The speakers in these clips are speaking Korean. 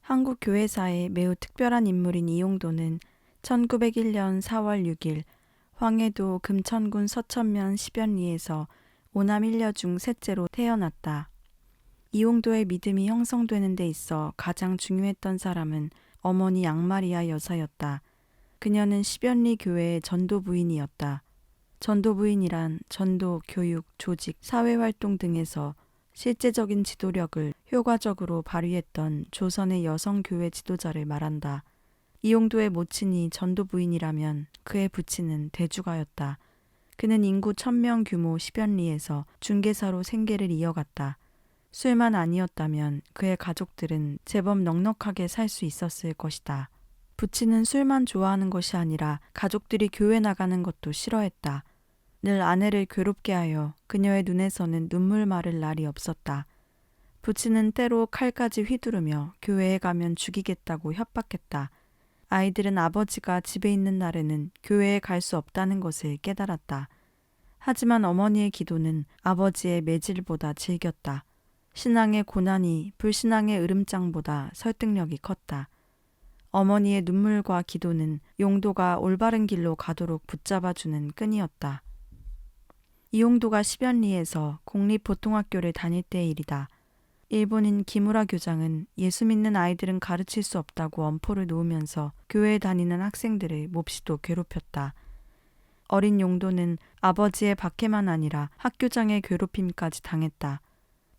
한국 교회사의 매우 특별한 인물인 이용도는 1901년 4월 6일 황해도 금천군 서천면 십연리에서 오남 일녀 중 셋째로 태어났다. 이용도의 믿음이 형성되는 데 있어 가장 중요했던 사람은 어머니 양마리아 여사였다. 그녀는 십연리 교회의 전도 부인이었다. 전도 부인이란 전도, 교육, 조직, 사회활동 등에서 실제적인 지도력을 효과적으로 발휘했던 조선의 여성 교회 지도자를 말한다. 이용도의 모친이 전도 부인이라면 그의 부친은 대주가였다. 그는 인구 1000명 규모 십연리에서 중개사로 생계를 이어갔다. 술만 아니었다면 그의 가족들은 제법 넉넉하게 살 수 있었을 것이다. 부친은 술만 좋아하는 것이 아니라 가족들이 교회 나가는 것도 싫어했다. 늘 아내를 괴롭게 하여 그녀의 눈에서는 눈물 마를 날이 없었다. 부친은 때로 칼까지 휘두르며 교회에 가면 죽이겠다고 협박했다. 아이들은 아버지가 집에 있는 날에는 교회에 갈 수 없다는 것을 깨달았다. 하지만 어머니의 기도는 아버지의 매질보다 질겼다. 신앙의 고난이 불신앙의 으름장보다 설득력이 컸다. 어머니의 눈물과 기도는 용도가 올바른 길로 가도록 붙잡아주는 끈이었다. 이용도가 십연리에서 공립보통학교를 다닐 때의 일이다. 일본인 기무라 교장은 예수 믿는 아이들은 가르칠 수 없다고 엄포를 놓으면서 교회에 다니는 학생들을 몹시도 괴롭혔다. 어린 용도는 아버지의 박해만 아니라 학교장의 괴롭힘까지 당했다.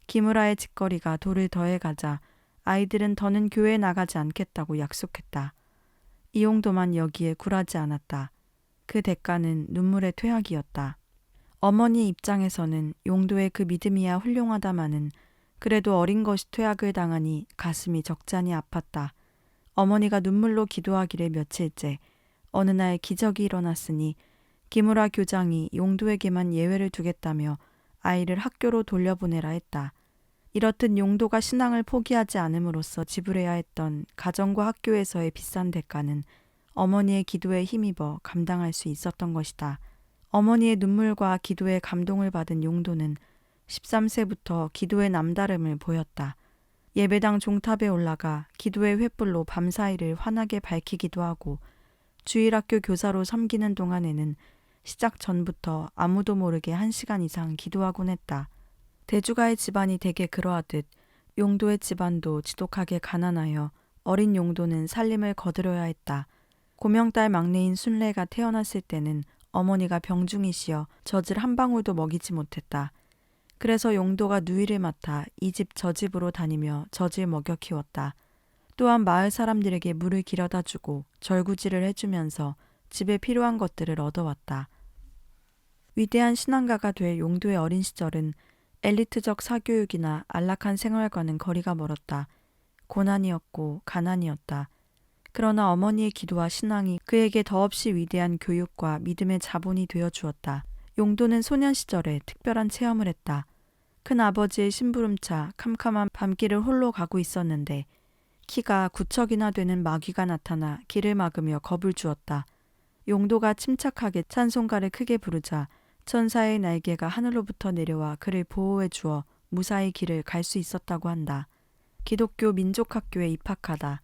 기무라의 짓거리가 돌을 더해가자 아이들은 더는 교회에 나가지 않겠다고 약속했다. 이용도만 여기에 굴하지 않았다. 그 대가는 눈물의 퇴학이었다. 어머니 입장에서는 용도의 그 믿음이야 훌륭하다마는 그래도 어린 것이 퇴학을 당하니 가슴이 적잖이 아팠다. 어머니가 눈물로 기도하기를 며칠째 어느 날 기적이 일어났으니 기무라 교장이 용도에게만 예외를 두겠다며 아이를 학교로 돌려보내라 했다. 이렇듯 용도가 신앙을 포기하지 않음으로써 지불해야 했던 가정과 학교에서의 비싼 대가는 어머니의 기도에 힘입어 감당할 수 있었던 것이다. 어머니의 눈물과 기도에 감동을 받은 용도는 13세부터 기도의 남다름을 보였다. 예배당 종탑에 올라가 기도의 횃불로 밤사이를 환하게 밝히기도 하고 주일학교 교사로 섬기는 동안에는 시작 전부터 아무도 모르게 1시간 이상 기도하곤 했다. 대주가의 집안이 대개 그러하듯 용도의 집안도 지독하게 가난하여 어린 용도는 살림을 거들어야 했다. 고명딸 막내인 순례가 태어났을 때는 어머니가 병중이시여 젖을 한 방울도 먹이지 못했다. 그래서 용도가 누이를 맡아 이 집 저 집으로 다니며 젖을 먹여 키웠다. 또한 마을 사람들에게 물을 길어다 주고 절구질을 해주면서 집에 필요한 것들을 얻어왔다. 위대한 신앙가가 될 용도의 어린 시절은 엘리트적 사교육이나 안락한 생활과는 거리가 멀었다. 고난이었고 가난이었다. 그러나 어머니의 기도와 신앙이 그에게 더없이 위대한 교육과 믿음의 자본이 되어 주었다. 용도는 소년 시절에 특별한 체험을 했다. 큰 아버지의 심부름차 캄캄한 밤길을 홀로 가고 있었는데 키가 9척이나 되는 마귀가 나타나 길을 막으며 겁을 주었다. 용도가 침착하게 찬송가를 크게 부르자 천사의 날개가 하늘로부터 내려와 그를 보호해 주어 무사히 길을 갈 수 있었다고 한다. 기독교 민족학교에 입학하다.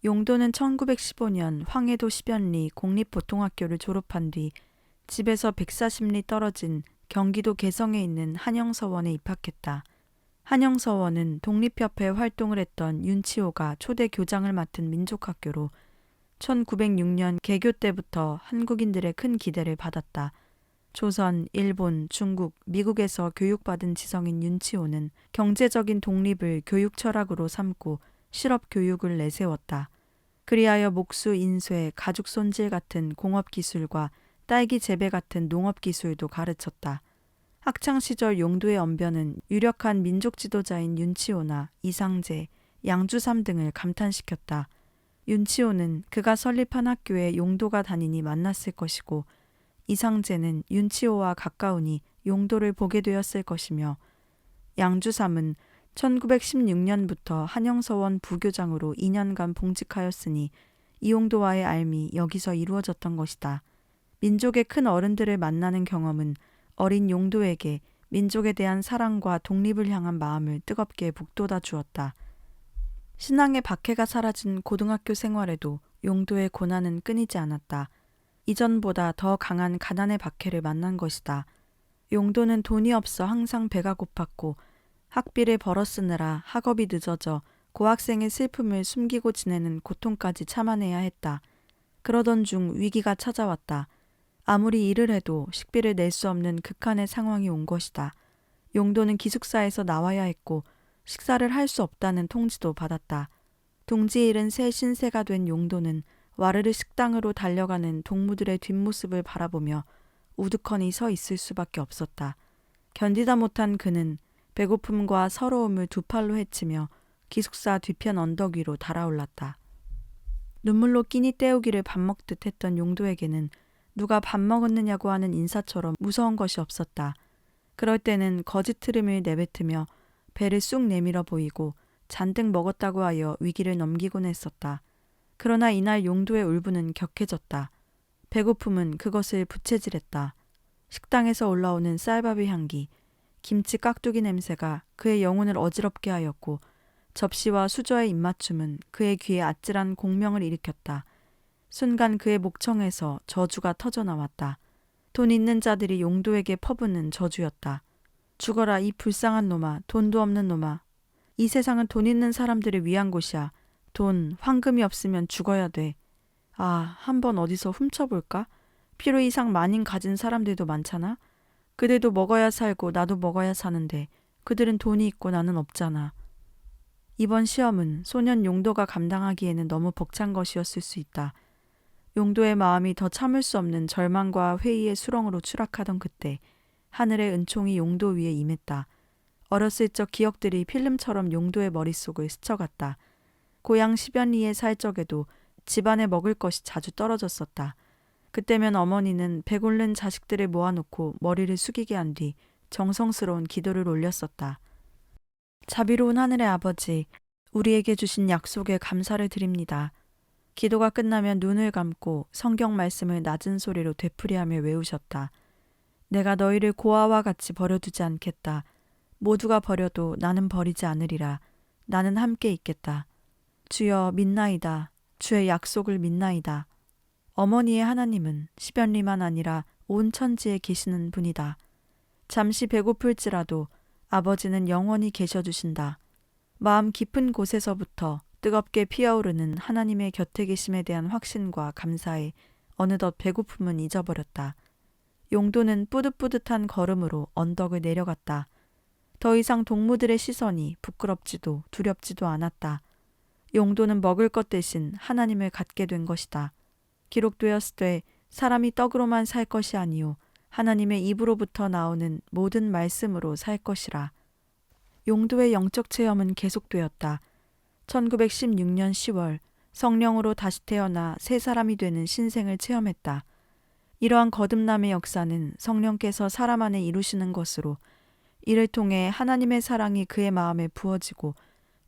용도는 1915년 황해도 십연리 공립보통학교를 졸업한 뒤 집에서 140리 떨어진 경기도 개성에 있는 한영서원에 입학했다. 한영서원은 독립협회 활동을 했던 윤치호가 초대 교장을 맡은 민족학교로 1906년 개교 때부터 한국인들의 큰 기대를 받았다. 조선, 일본, 중국, 미국에서 교육받은 지성인 윤치호는 경제적인 독립을 교육 철학으로 삼고 실업 교육을 내세웠다. 그리하여 목수 인쇄, 가죽 손질 같은 공업 기술과 딸기 재배 같은 농업 기술도 가르쳤다. 학창시절 용도의 언변은 유력한 민족 지도자인 윤치호나 이상제, 양주삼 등을 감탄시켰다. 윤치호는 그가 설립한 학교에 용도가 다니니 만났을 것이고 이상제는 윤치호와 가까우니 용도를 보게 되었을 것이며 양주삼은 1916년부터 한영서원 부교장으로 2년간 봉직하였으니 이용도와의 알미 여기서 이루어졌던 것이다. 민족의 큰 어른들을 만나는 경험은 어린 용도에게 민족에 대한 사랑과 독립을 향한 마음을 뜨겁게 북돋아 주었다. 신앙의 박해가 사라진 고등학교 생활에도 용도의 고난은 끊이지 않았다. 이전보다 더 강한 가난의 박해를 만난 것이다. 용도는 돈이 없어 항상 배가 고팠고 학비를 벌어 쓰느라 학업이 늦어져 고학생의 슬픔을 숨기고 지내는 고통까지 참아내야 했다. 그러던 중 위기가 찾아왔다. 아무리 일을 해도 식비를 낼 수 없는 극한의 상황이 온 것이다. 용도는 기숙사에서 나와야 했고 식사를 할 수 없다는 통지도 받았다. 둥지 잃은 새 신세가 된 용도는 와르르 식당으로 달려가는 동무들의 뒷모습을 바라보며 우두커니 서 있을 수밖에 없었다. 견디다 못한 그는 배고픔과 서러움을 두 팔로 헤치며 기숙사 뒤편 언덕 위로 달아올랐다. 눈물로 끼니 때우기를 밥 먹듯 했던 용도에게는 누가 밥 먹었느냐고 하는 인사처럼 무서운 것이 없었다. 그럴 때는 거짓 트름을 내뱉으며 배를 쑥 내밀어 보이고 잔뜩 먹었다고 하여 위기를 넘기곤 했었다. 그러나 이날 용도의 울분은 격해졌다. 배고픔은 그것을 부채질했다. 식당에서 올라오는 쌀밥의 향기, 김치 깍두기 냄새가 그의 영혼을 어지럽게 하였고 접시와 수저의 입맞춤은 그의 귀에 아찔한 공명을 일으켰다. 순간 그의 목청에서 저주가 터져나왔다. 돈 있는 자들이 용도에게 퍼붓는 저주였다. 죽어라 이 불쌍한 놈아, 돈도 없는 놈아. 이 세상은 돈 있는 사람들을 위한 곳이야. 돈, 황금이 없으면 죽어야 돼. 아, 한번 어디서 훔쳐볼까? 필요 이상 많이 가진 사람들도 많잖아. 그들도 먹어야 살고 나도 먹어야 사는데 그들은 돈이 있고 나는 없잖아. 이번 시험은 소년 용도가 감당하기에는 너무 벅찬 것이었을 수 있다. 용도의 마음이 더 참을 수 없는 절망과 회의의 수렁으로 추락하던 그때 하늘의 은총이 용도 위에 임했다. 어렸을 적 기억들이 필름처럼 용도의 머릿속을 스쳐갔다. 고향 10여 리에 살 적에도 집안에 먹을 것이 자주 떨어졌었다. 그때면 어머니는 배고른 자식들을 모아놓고 머리를 숙이게 한 뒤 정성스러운 기도를 올렸었다. 자비로운 하늘의 아버지, 우리에게 주신 약속에 감사를 드립니다. 기도가 끝나면 눈을 감고 성경 말씀을 낮은 소리로 되풀이하며 외우셨다. 내가 너희를 고아와 같이 버려두지 않겠다. 모두가 버려도 나는 버리지 않으리라. 나는 함께 있겠다. 주여 믿나이다. 주의 약속을 믿나이다. 어머니의 하나님은 10여 리만 아니라 온 천지에 계시는 분이다. 잠시 배고플지라도 아버지는 영원히 계셔주신다. 마음 깊은 곳에서부터 뜨겁게 피어오르는 하나님의 곁에 계심에 대한 확신과 감사에 어느덧 배고픔은 잊어버렸다. 용도는 뿌듯뿌듯한 걸음으로 언덕을 내려갔다. 더 이상 동무들의 시선이 부끄럽지도 두렵지도 않았다. 용도는 먹을 것 대신 하나님을 갖게 된 것이다. 기록되었으되 사람이 떡으로만 살 것이 아니요 하나님의 입으로부터 나오는 모든 말씀으로 살 것이라. 용도의 영적 체험은 계속되었다. 1916년 10월 성령으로 다시 태어나 새 사람이 되는 신생을 체험했다. 이러한 거듭남의 역사는 성령께서 사람 안에 이루시는 것으로 이를 통해 하나님의 사랑이 그의 마음에 부어지고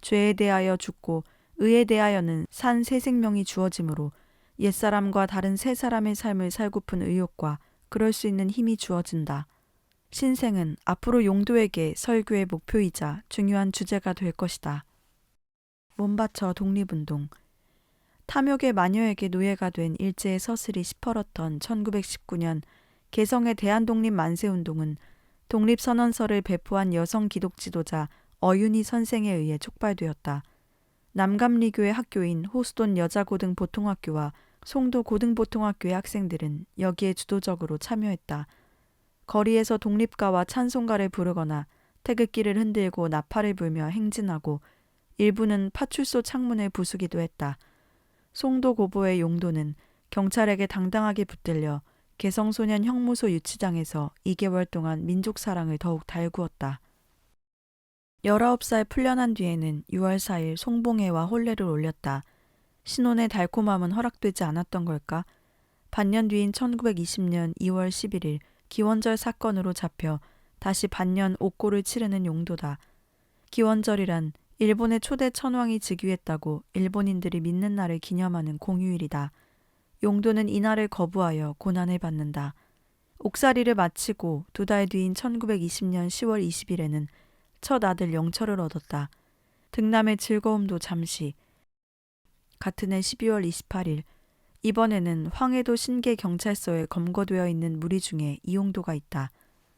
죄에 대하여 죽고 의에 대하여는 산 새 생명이 주어지므로 옛사람과 다른 새 사람의 삶을 살고픈 의욕과 그럴 수 있는 힘이 주어진다. 신생은 앞으로 용도에게 설교의 목표이자 중요한 주제가 될 것이다. 몸바쳐 독립운동. 탐욕의 마녀에게 노예가 된 일제의 서슬이 시퍼렀던 1919년 개성의 대한독립 만세운동은 독립선언서를 배포한 여성 기독 지도자 어윤희 선생에 의해 촉발되었다. 남감리교의 학교인 호수돈 여자고등보통학교와 송도 고등보통학교의 학생들은 여기에 주도적으로 참여했다. 거리에서 독립가와 찬송가를 부르거나 태극기를 흔들고 나팔을 불며 행진하고 일부는 파출소 창문을 부수기도 했다. 송도 고보의 용도는 경찰에게 당당하게 붙들려 개성소년 형무소 유치장에서 2개월 동안 민족사랑을 더욱 달구었다. 19살 풀려난 뒤에는 6월 4일 송봉회와 혼례를 올렸다. 신혼의 달콤함은 허락되지 않았던 걸까? 반년 뒤인 1920년 2월 11일 기원절 사건으로 잡혀 다시 반년 옥고를 치르는 용도다. 기원절이란 일본의 초대 천황이 즉위했다고 일본인들이 믿는 날을 기념하는 공휴일이다. 용도는 이날을 거부하여 고난을 받는다. 옥살이를 마치고 2달 뒤인 1920년 10월 20일에는 첫 아들 영철을 얻었다. 등남의 즐거움도 잠시. 같은 해 12월 28일, 이번에는 황해도 신계경찰서에 검거되어 있는 무리 중에 이용도가 있다.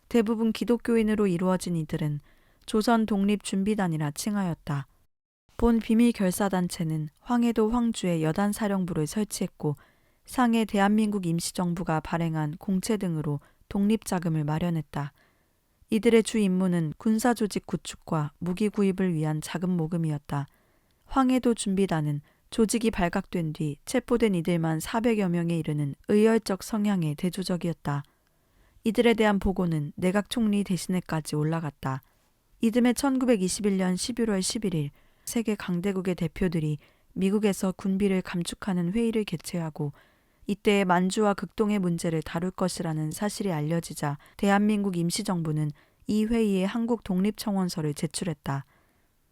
대부분 기독교인으로 이루어진 이들은 조선 독립준비단이라 칭하였다. 본 비밀결사단체는 황해도 황주에 여단사령부를 설치했고 상해 대한민국 임시정부가 발행한 공채 등으로 독립자금을 마련했다. 이들의 주 임무는 군사조직 구축과 무기 구입을 위한 자금 모금이었다. 황해도 준비단은 조직이 발각된 뒤 체포된 이들만 400여 명에 이르는 의열적 성향의 대조적이었다. 이들에 대한 보고는 내각 총리 대신에까지 올라갔다. 이듬해 1921년 11월 11일 세계 강대국의 대표들이 미국에서 군비를 감축하는 회의를 개최하고 이때 만주와 극동의 문제를 다룰 것이라는 사실이 알려지자 대한민국 임시정부는 이 회의에 한국 독립청원서를 제출했다.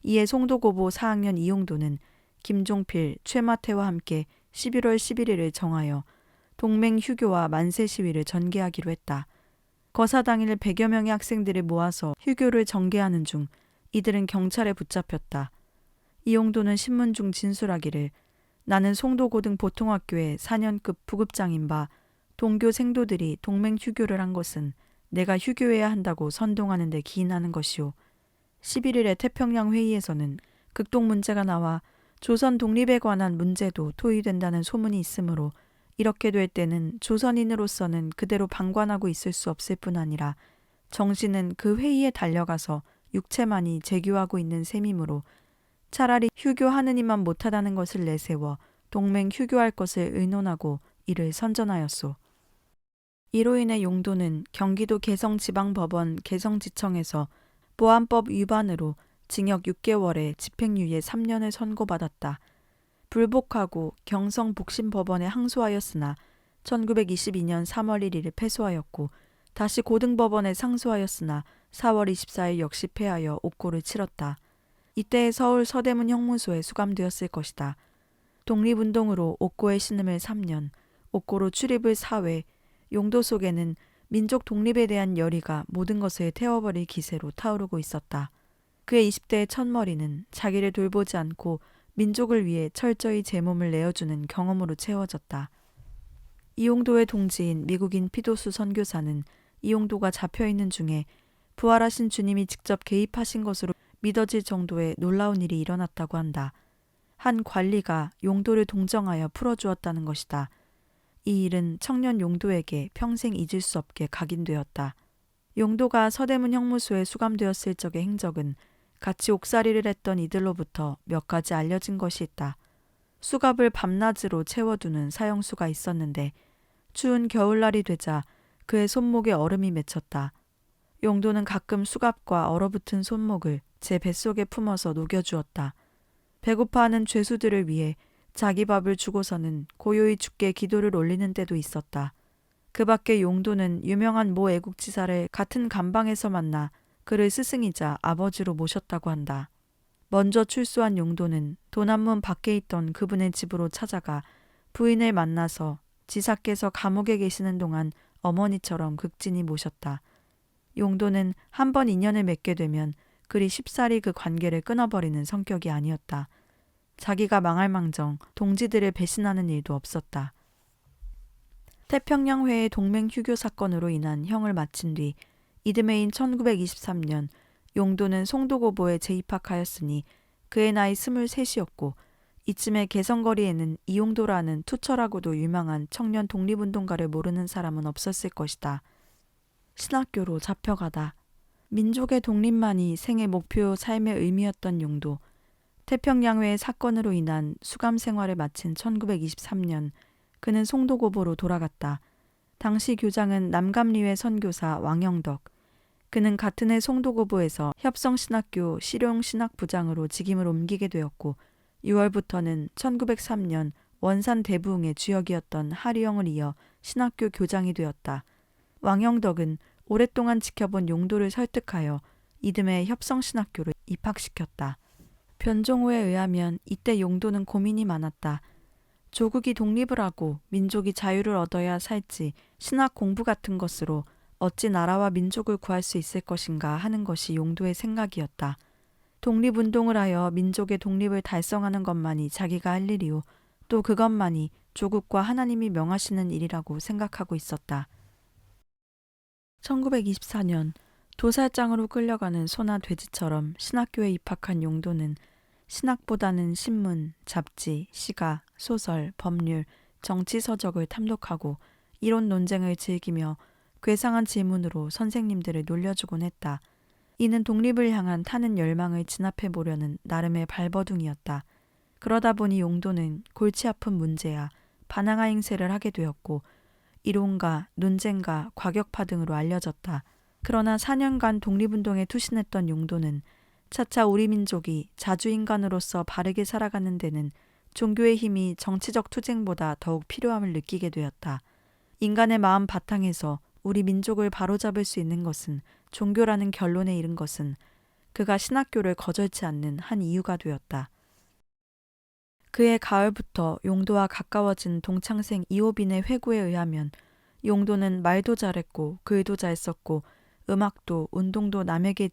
이에 송도고보 4학년 이용도는 김종필, 최마태와 함께 11월 11일을 정하여 동맹 휴교와 만세 시위를 전개하기로 했다. 거사 당일 100여 명의 학생들을 모아서 휴교를 전개하는 중 이들은 경찰에 붙잡혔다. 이용도는 신문 중 진술하기를 나는 송도고등 보통학교의 4년급 부급장인 바 동교 생도들이 동맹 휴교를 한 것은 내가 휴교해야 한다고 선동하는 데 기인하는 것이오. 11일의 태평양 회의에서는 극동 문제가 나와 조선 독립에 관한 문제도 토의된다는 소문이 있으므로 이렇게 될 때는 조선인으로서는 그대로 방관하고 있을 수 없을 뿐 아니라 정신은 그 회의에 달려가서 육체만이 재교하고 있는 셈이므로 차라리 휴교하느니만 못하다는 것을 내세워 동맹 휴교할 것을 의논하고 이를 선전하였소. 이로 인해 용도는 경기도 개성지방법원 개성지청에서 보안법 위반으로 징역 6개월에 집행유예 3년을 선고받았다. 불복하고 경성복심법원에 항소하였으나 1922년 3월 1일에 패소하였고 다시 고등법원에 상소하였으나 4월 24일 역시 패하여 옥고를 치렀다. 이때 서울 서대문 형무소에 수감되었을 것이다. 독립운동으로 옥고에 신음을 3년, 옥고로 출입을 4회, 용도 속에는 민족 독립에 대한 열의가 모든 것을 태워버릴 기세로 타오르고 있었다. 그의 20대의 첫머리는 자기를 돌보지 않고 민족을 위해 철저히 제 몸을 내어주는 경험으로 채워졌다. 이용도의 동지인 미국인 피도수 선교사는 이용도가 잡혀있는 중에 부활하신 주님이 직접 개입하신 것으로 믿어질 정도의 놀라운 일이 일어났다고 한다. 한 관리가 용도를 동정하여 풀어주었다는 것이다. 이 일은 청년 용도에게 평생 잊을 수 없게 각인되었다. 용도가 서대문 형무소에 수감되었을 적의 행적은 같이 옥살이를 했던 이들로부터 몇 가지 알려진 것이 있다. 수갑을 밤낮으로 채워두는 사형수가 있었는데 추운 겨울날이 되자 그의 손목에 얼음이 맺혔다. 용도는 가끔 수갑과 얼어붙은 손목을 제 뱃속에 품어서 녹여주었다. 배고파하는 죄수들을 위해 자기 밥을 주고서는 고요히 주께 기도를 올리는 때도 있었다. 그 밖에 용도는 유명한 모 애국지사를 같은 감방에서 만나 그를 스승이자 아버지로 모셨다고 한다. 먼저 출소한 용도는 도남문 밖에 있던 그분의 집으로 찾아가 부인을 만나서 지사께서 감옥에 계시는 동안 어머니처럼 극진히 모셨다. 용도는 한 번 인연을 맺게 되면 그리 쉽사리 그 관계를 끊어버리는 성격이 아니었다. 자기가 망할 망정 동지들을 배신하는 일도 없었다. 태평양회의 동맹 휴교 사건으로 인한 형을 마친 뒤 이듬해인 1923년 용도는 송도고보에 재입학하였으니 그의 나이 23이었고 이쯤에 개성거리에는 이용도라는 투철하고도 유명한 청년 독립운동가를 모르는 사람은 없었을 것이다. 신학교로 잡혀가다. 민족의 독립만이 생의 목표 삶의 의미였던 용도. 태평양회 사건으로 인한 수감 생활을 마친 1923년 그는 송도고보로 돌아갔다. 당시 교장은 남감리회 선교사 왕영덕. 그는 같은 해 송도고보에서 협성신학교 실용신학부장으로 직임을 옮기게 되었고 6월부터는 1903년 원산 대부흥의 주역이었던 하리영을 이어 신학교 교장이 되었다. 왕영덕은 오랫동안 지켜본 용도를 설득하여 이듬해 협성신학교를 입학시켰다. 변종호에 의하면 이때 용도는 고민이 많았다. 조국이 독립을 하고 민족이 자유를 얻어야 살지 신학 공부 같은 것으로 어찌 나라와 민족을 구할 수 있을 것인가 하는 것이 용도의 생각이었다. 독립운동을 하여 민족의 독립을 달성하는 것만이 자기가 할 일이요. 또 그것만이 조국과 하나님이 명하시는 일이라고 생각하고 있었다. 1924년 도살장으로 끌려가는 소나 돼지처럼 신학교에 입학한 용도는 신학보다는 신문, 잡지, 시가, 소설, 법률, 정치 서적을 탐독하고 이론 논쟁을 즐기며 괴상한 질문으로 선생님들을 놀려주곤 했다. 이는 독립을 향한 타는 열망을 진압해 보려는 나름의 발버둥이었다. 그러다 보니 용도는 골치 아픈 문제야 반항아 행세를 하게 되었고 이론가, 논쟁가, 과격파 등으로 알려졌다. 그러나 4년간 독립운동에 투신했던 용도는 차차 우리 민족이 자주인간으로서 바르게 살아가는 데는 종교의 힘이 정치적 투쟁보다 더욱 필요함을 느끼게 되었다. 인간의 마음 바탕에서 우리 민족을 바로잡을 수 있는 것은 종교라는 결론에 이른 것은 그가 신학교를 거절치 않는 한 이유가 되었다. 그해 가을부터 용도와 가까워진 동창생 이호빈의 회고에 의하면 용도는 말도 잘했고 글도 잘 썼고 음악도 운동도 남에게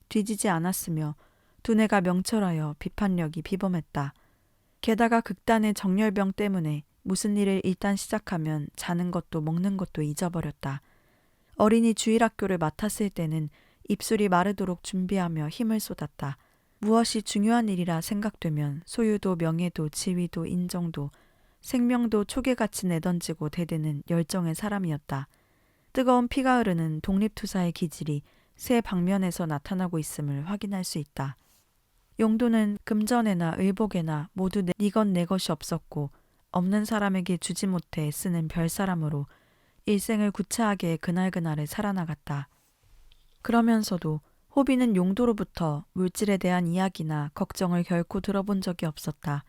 뒤지지 않았으며 두뇌가 명철하여 비판력이 비범했다. 게다가 극단의 정열병 때문에 무슨 일을 일단 시작하면 자는 것도 먹는 것도 잊어버렸다. 어린이 주일학교를 맡았을 때는 입술이 마르도록 준비하며 힘을 쏟았다. 무엇이 중요한 일이라 생각되면 소유도 명예도 지위도 인정도 생명도 초계같이 내던지고 대드는 열정의 사람이었다. 뜨거운 피가 흐르는 독립투사의 기질이 세 방면에서 나타나고 있음을 확인할 수 있다. 용도는 금전에나 의복에나 모두 네 것 내 것이 없었고 없는 사람에게 주지 못해 쓰는 별사람으로 일생을 구차하게 그날그날을 살아나갔다. 그러면서도 호비는 용도로부터 물질에 대한 이야기나 걱정을 결코 들어본 적이 없었다.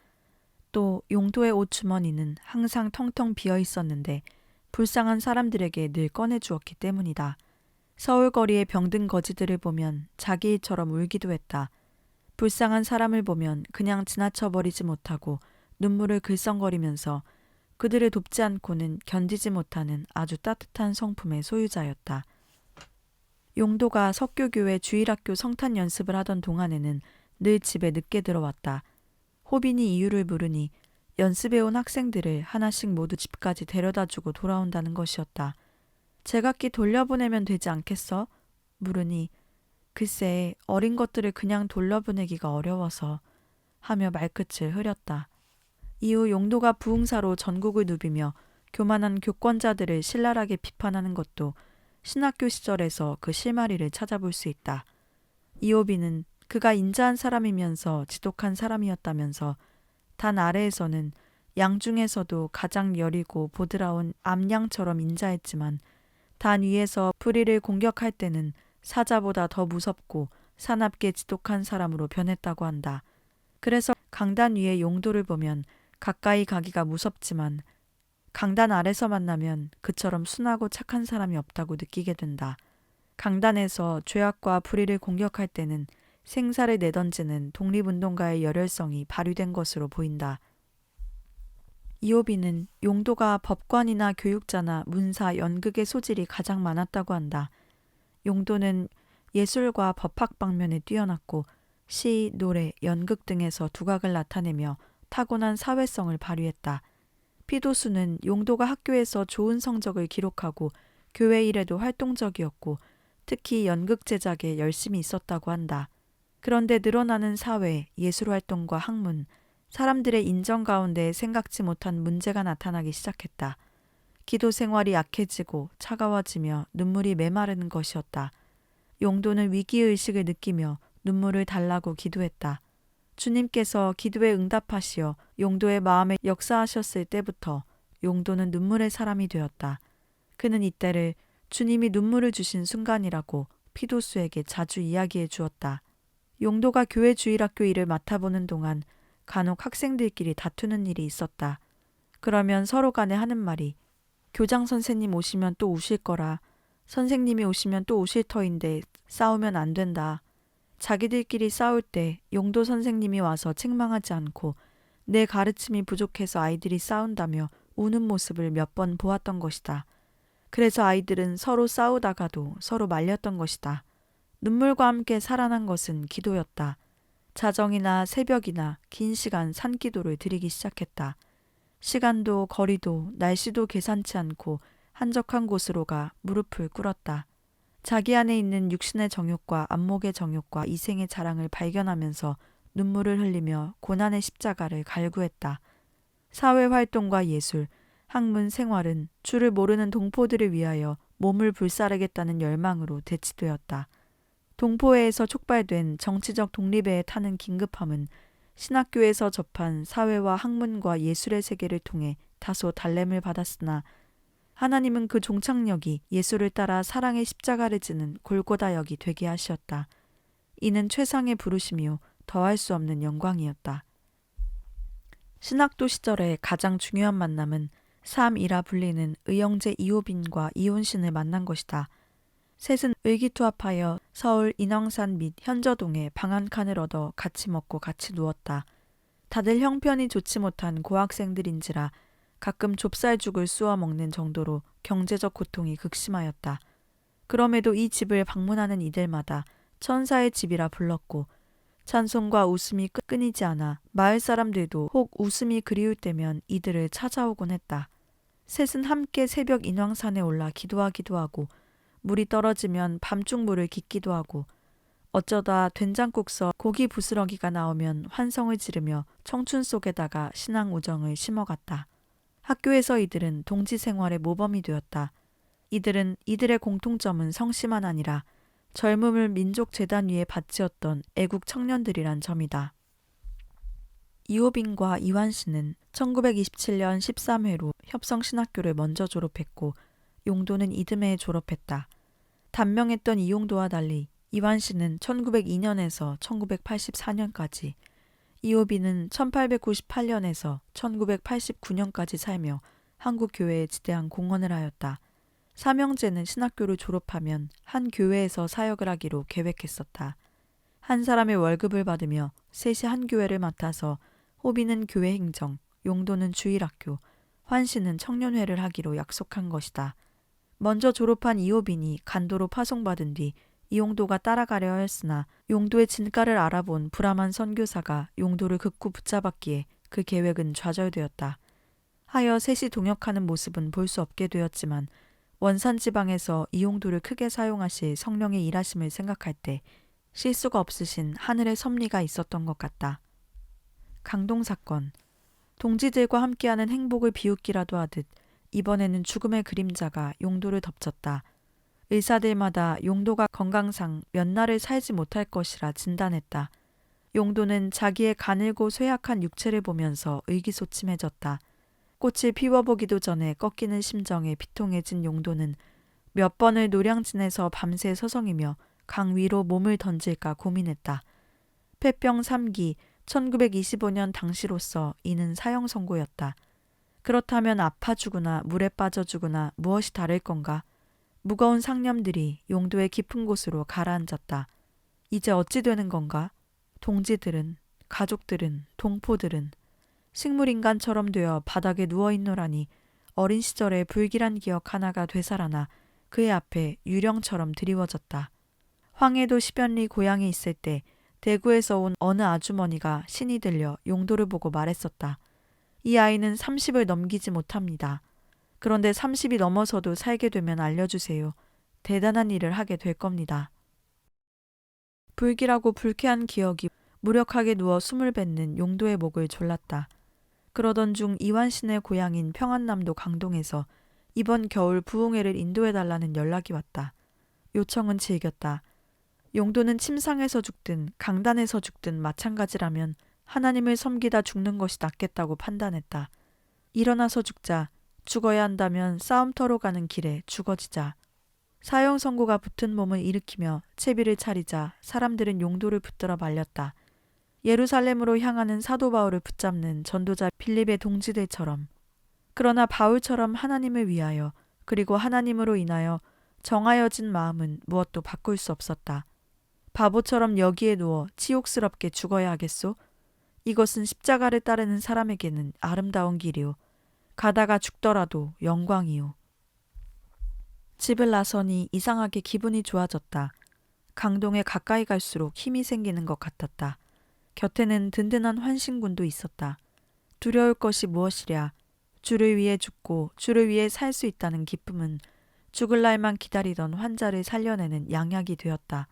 또 용도의 옷 주머니는 항상 텅텅 비어 있었는데 불쌍한 사람들에게 늘 꺼내주었기 때문이다. 서울 거리의 병든 거지들을 보면 자기 일처럼 울기도 했다. 불쌍한 사람을 보면 그냥 지나쳐버리지 못하고 눈물을 글썽거리면서 그들을 돕지 않고는 견디지 못하는 아주 따뜻한 성품의 소유자였다. 용도가 석교교회 주일학교 성탄 연습을 하던 동안에는 늘 집에 늦게 들어왔다. 호빈이 이유를 물으니 연습해 온 학생들을 하나씩 모두 집까지 데려다주고 돌아온다는 것이었다. 제각기 돌려보내면 되지 않겠어? 물으니 글쎄 어린 것들을 그냥 돌려보내기가 어려워서 하며 말끝을 흐렸다. 이후 용도가 부흥사로 전국을 누비며 교만한 교권자들을 신랄하게 비판하는 것도 신학교 시절에서 그 실마리를 찾아볼 수 있다. 이호빈은 그가 인자한 사람이면서 지독한 사람이었다면서 단 아래에서는 양 중에서도 가장 여리고 보드라운 암양처럼 인자했지만 단 위에서 불의를 공격할 때는 사자보다 더 무섭고 사납게 지독한 사람으로 변했다고 한다. 그래서 강단 위의 용도를 보면 가까이 가기가 무섭지만 강단 아래서 만나면 그처럼 순하고 착한 사람이 없다고 느끼게 된다. 강단에서 죄악과 불의를 공격할 때는 생사를 내던지는 독립운동가의 열혈성이 발휘된 것으로 보인다. 이호빈은 용도가 법관이나 교육자나 문사, 연극의 소질이 가장 많았다고 한다. 용도는 예술과 법학 방면에 뛰어났고 시, 노래, 연극 등에서 두각을 나타내며 타고난 사회성을 발휘했다. 피도수는 용도가 학교에서 좋은 성적을 기록하고 교회 일에도 활동적이었고 특히 연극 제작에 열심히 있었다고 한다. 그런데 늘어나는 사회, 예술활동과 학문, 사람들의 인정 가운데 생각지 못한 문제가 나타나기 시작했다. 기도 생활이 약해지고 차가워지며 눈물이 메마르는 것이었다. 용도는 위기의식을 느끼며 눈물을 달라고 기도했다. 주님께서 기도에 응답하시어 용도의 마음에 역사하셨을 때부터 용도는 눈물의 사람이 되었다. 그는 이때를 주님이 눈물을 주신 순간이라고 피도수에게 자주 이야기해 주었다. 용도가 교회 주일학교 일을 맡아보는 동안 간혹 학생들끼리 다투는 일이 있었다. 그러면 서로 간에 하는 말이 교장 선생님 오시면 또 우실 거라. 선생님이 오시면 또 우실 터인데 싸우면 안 된다. 자기들끼리 싸울 때 용도 선생님이 와서 책망하지 않고 내 가르침이 부족해서 아이들이 싸운다며 우는 모습을 몇 번 보았던 것이다. 그래서 아이들은 서로 싸우다가도 서로 말렸던 것이다. 눈물과 함께 살아난 것은 기도였다. 자정이나 새벽이나 긴 시간 산기도를 드리기 시작했다. 시간도 거리도 날씨도 계산치 않고 한적한 곳으로 가 무릎을 꿇었다. 자기 안에 있는 육신의 정욕과 안목의 정욕과 이생의 자랑을 발견하면서 눈물을 흘리며 고난의 십자가를 갈구했다. 사회활동과 예술, 학문, 생활은 주를 모르는 동포들을 위하여 몸을 불사르겠다는 열망으로 대치되었다. 동포회에서 촉발된 정치적 독립에 타는 긴급함은 신학교에서 접한 사회와 학문과 예술의 세계를 통해 다소 달램을 받았으나 하나님은 그 종착역이 예수를 따라 사랑의 십자가를 지는 골고다역이 되게 하셨다. 이는 최상의 부르심이요 더할 수 없는 영광이었다. 신학도 시절의 가장 중요한 만남은 삼이라 불리는 의형제 이호빈과 이혼신을 만난 것이다. 셋은 의기투합하여 서울 인왕산 및 현저동에 방 한 칸을 얻어 같이 먹고 같이 누웠다. 다들 형편이 좋지 못한 고학생들인지라 가끔 좁쌀죽을 쑤어 먹는 정도로 경제적 고통이 극심하였다. 그럼에도 이 집을 방문하는 이들마다 천사의 집이라 불렀고 찬송과 웃음이 끊이지 않아 마을 사람들도 혹 웃음이 그리울 때면 이들을 찾아오곤 했다. 셋은 함께 새벽 인왕산에 올라 기도하기도 하고 물이 떨어지면 밤중 물을 깃기도 하고 어쩌다 된장국 써 고기 부스러기가 나오면 환성을 지르며 청춘 속에다가 신앙 우정을 심어갔다. 학교에서 이들은 동지 생활의 모범이 되었다. 이들은 이들의 공통점은 성씨만 아니라 젊음을 민족 재단 위에 바치었던 애국 청년들이란 점이다. 이호빈과 이완씨는 1927년 13회로 협성신학교를 먼저 졸업했고 용도는 이듬해에 졸업했다. 단명했던 이용도와 달리 이완씨는 1902년에서 1984년까지, 이호빈은 1898년에서 1989년까지 살며 한국 교회에 지대한 공헌을 하였다. 삼형제는 신학교를 졸업하면 한 교회에서 사역을 하기로 계획했었다. 한 사람의 월급을 받으며 셋이 한 교회를 맡아서 호빈은 교회 행정, 용도는 주일학교, 환씨는 청년회를 하기로 약속한 것이다. 먼저 졸업한 이호빈이 간도로 파송받은 뒤 이용도가 따라가려 하였으나 용도의 진가를 알아본 불암한 선교사가 용도를 극구 붙잡았기에 그 계획은 좌절되었다. 하여 셋이 동역하는 모습은 볼 수 없게 되었지만 원산 지방에서 이용도를 크게 사용하실 성령의 일하심을 생각할 때 실수가 없으신 하늘의 섭리가 있었던 것 같다. 강동사건. 동지들과 함께하는 행복을 비웃기라도 하듯 이번에는 죽음의 그림자가 용도를 덮쳤다. 의사들마다 용도가 건강상 몇 날을 살지 못할 것이라 진단했다. 용도는 자기의 가늘고 쇠약한 육체를 보면서 의기소침해졌다. 꽃을 피워보기도 전에 꺾이는 심정에 비통해진 용도는 몇 번을 노량진에서 밤새 서성이며 강 위로 몸을 던질까 고민했다. 폐병 3기 1925년 당시로서 이는 사형 선고였다. 그렇다면 아파 죽으나 물에 빠져 죽으나 무엇이 다를 건가? 무거운 상념들이 용도의 깊은 곳으로 가라앉았다. 이제 어찌 되는 건가? 동지들은, 가족들은, 동포들은 식물인간처럼 되어 바닥에 누워있노라니 어린 시절의 불길한 기억 하나가 되살아나 그의 앞에 유령처럼 드리워졌다. 황해도 십연리 고향에 있을 때 대구에서 온 어느 아주머니가 신이 들려 용도를 보고 말했었다. 이 아이는 30을 넘기지 못합니다. 그런데 30이 넘어서도 살게 되면 알려주세요. 대단한 일을 하게 될 겁니다. 불길하고 불쾌한 기억이 무력하게 누워 숨을 뱉는 용도의 목을 졸랐다. 그러던 중 이완신의 고향인 평안남도 강동에서 이번 겨울 부흥회를 인도해달라는 연락이 왔다. 요청은 즐겼다. 용도는 침상에서 죽든 강단에서 죽든 마찬가지라면 하나님을 섬기다 죽는 것이 낫겠다고 판단했다. 일어나서 죽자, 죽어야 한다면 싸움터로 가는 길에 죽어지자. 사형 선고가 붙은 몸을 일으키며 채비를 차리자 사람들은 용도를 붙들어 말렸다. 예루살렘으로 향하는 사도 바울을 붙잡는 전도자 빌립의 동지들처럼. 그러나 바울처럼 하나님을 위하여 그리고 하나님으로 인하여 정하여진 마음은 무엇도 바꿀 수 없었다. 바보처럼 여기에 누워 치욕스럽게 죽어야 하겠소? 이것은 십자가를 따르는 사람에게는 아름다운 길이요. 가다가 죽더라도 영광이요. 집을 나서니 이상하게 기분이 좋아졌다. 강동에 가까이 갈수록 힘이 생기는 것 같았다. 곁에는 든든한 환신군도 있었다. 두려울 것이 무엇이랴. 주를 위해 죽고 주를 위해 살 수 있다는 기쁨은 죽을 날만 기다리던 환자를 살려내는 양약이 되었다.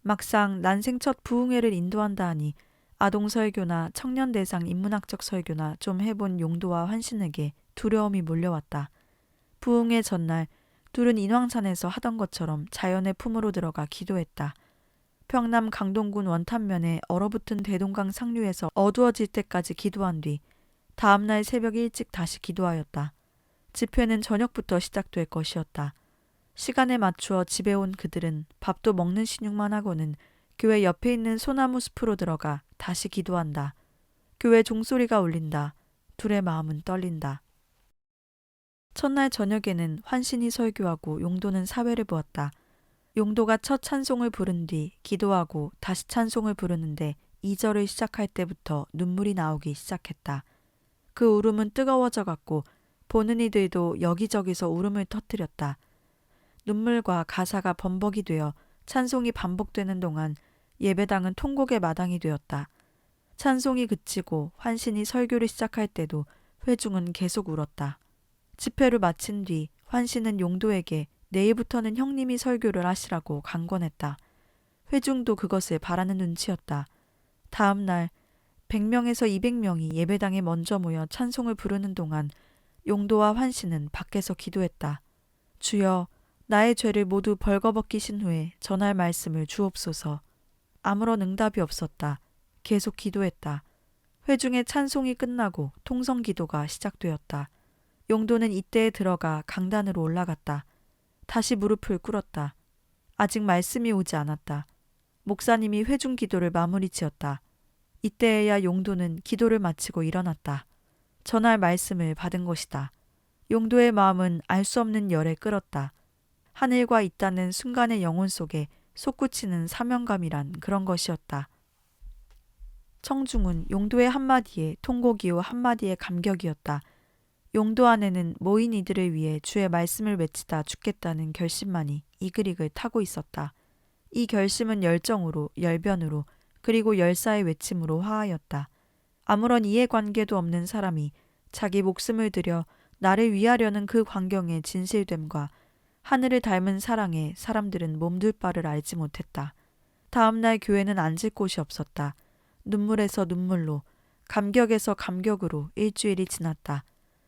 막상 난생 첫 부흥회를 인도한다 하니 아동 설교나 청년 대상 인문학적 설교나 좀 해본 용도와 환신에게 두려움이 몰려왔다. 부흥회 전날 둘은 인왕산에서 하던 것처럼 자연의 품으로 들어가 기도했다. 평남 강동군 원탄면에 얼어붙은 대동강 상류에서 어두워질 때까지 기도한 뒤 다음날 새벽 일찍 다시 기도하였다. 집회는 저녁부터 시작될 것이었다. 시간에 맞추어 집에 온 그들은 밥도 먹는 신용만 하고는 교회 옆에 있는 소나무 숲으로 들어가 다시 기도한다. 교회 종소리가 울린다. 둘의 마음은 떨린다. 첫날 저녁에는 환신이 설교하고 용도는 사회를 보았다. 용도가 첫 찬송을 부른 뒤 기도하고 다시 찬송을 부르는데 2절을 시작할 때부터 눈물이 나오기 시작했다. 그 울음은 뜨거워져 갔고 보는 이들도 여기저기서 울음을 터뜨렸다. 눈물과 가사가 범벅이 되어 찬송이 반복되는 동안 예배당은 통곡의 마당이 되었다. 찬송이 그치고 환신이 설교를 시작할 때도 회중은 계속 울었다. 집회를 마친 뒤 환신은 용도에게 내일부터는 형님이 설교를 하시라고 강권했다. 회중도 그것을 바라는 눈치였다. 다음 날 100명에서 200명이 예배당에 먼저 모여 찬송을 부르는 동안 용도와 환신은 밖에서 기도했다. 주여, 나의 죄를 모두 벌거벗기신 후에 전할 말씀을 주옵소서. 아무런 응답이 없었다. 계속 기도했다. 회중의 찬송이 끝나고 통성 기도가 시작되었다. 용도는 이때에 들어가 강단으로 올라갔다. 다시 무릎을 꿇었다. 아직 말씀이 오지 않았다. 목사님이 회중 기도를 마무리 지었다. 이때에야 용도는 기도를 마치고 일어났다. 전할 말씀을 받은 것이다. 용도의 마음은 알 수 없는 열에 끓었다. 하늘과 있다는 순간의 영혼 속에 솟구치는 사명감이란 그런 것이었다. 청중은 용도의 한마디에 통곡이요 한마디에 감격이었다. 용도 안에는 모인 이들을 위해 주의 말씀을 외치다 죽겠다는 결심만이 이글이글 타고 있었다. 이 결심은 열정으로, 열변으로, 그리고 열사의 외침으로 화하였다. 아무런 이해관계도 없는 사람이 자기 목숨을 들여 나를 위하려는 그 광경의 진실됨과 하늘을 닮은 사랑에 사람들은 몸둘 바를 알지 못했다. 다음날 교회는 앉을 곳이 없었다. 눈물에서 눈물로, 감격에서 감격으로 일주일이 지났다.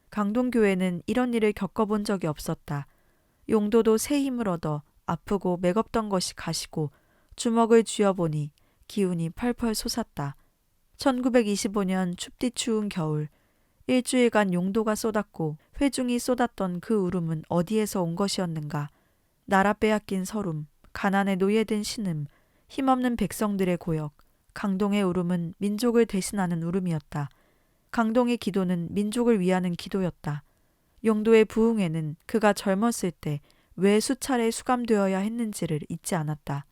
강동교회는 이런 일을 겪어본 적이 없었다. 용도도 새 힘을 얻어 아프고 맥없던 것이 가시고 주먹을 쥐어보니 기운이 펄펄 솟았다. 1925년 춥디 추운 겨울, 일주일간 용도가 쏟았고 회중이 쏟았던 그 울음은 어디에서 온 것이었는가. 나라 빼앗긴 서름, 가난에 노예된 신음, 힘없는 백성들의 고역, 강동의 울음은 민족을 대신하는 울음이었다. 강동의 기도는 민족을 위하는 기도였다. 용도의 부흥회는 그가 젊었을 때 왜 수차례 수감되어야 했는지를 잊지 않았다.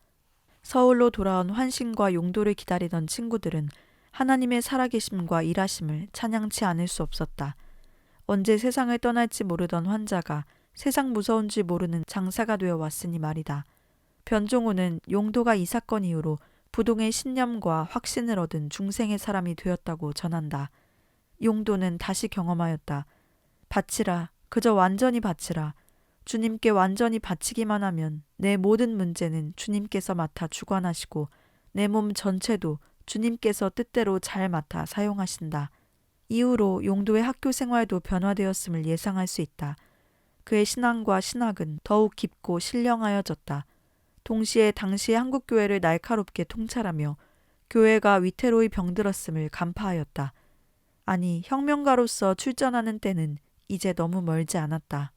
서울로 돌아온 환신과 용도를 기다리던 친구들은 하나님의 살아계심과 일하심을 찬양치 않을 수 없었다. 언제 세상을 떠날지 모르던 환자가 세상 무서운 줄 모르는 장사가 되어 왔으니 말이다. 변종우는 용도가 이 사건 이후로 부동의 신념과 확신을 얻은 중생의 사람이 되었다고 전한다. 용도는 다시 경험하였다. 바치라, 그저 완전히 바치라. 주님께 완전히 바치기만 하면 내 모든 문제는 주님께서 맡아 주관하시고 내 몸 전체도 주님께서 뜻대로 잘 맡아 사용하신다. 이후로 용도의 학교 생활도 변화되었음을 예상할 수 있다. 그의 신앙과 신학은 더욱 깊고 신령하여졌다. 동시에 당시의 한국교회를 날카롭게 통찰하며 교회가 위태로이 병들었음을 간파하였다. 아니, 혁명가로서 출전하는 때는 이제 너무 멀지 않았다.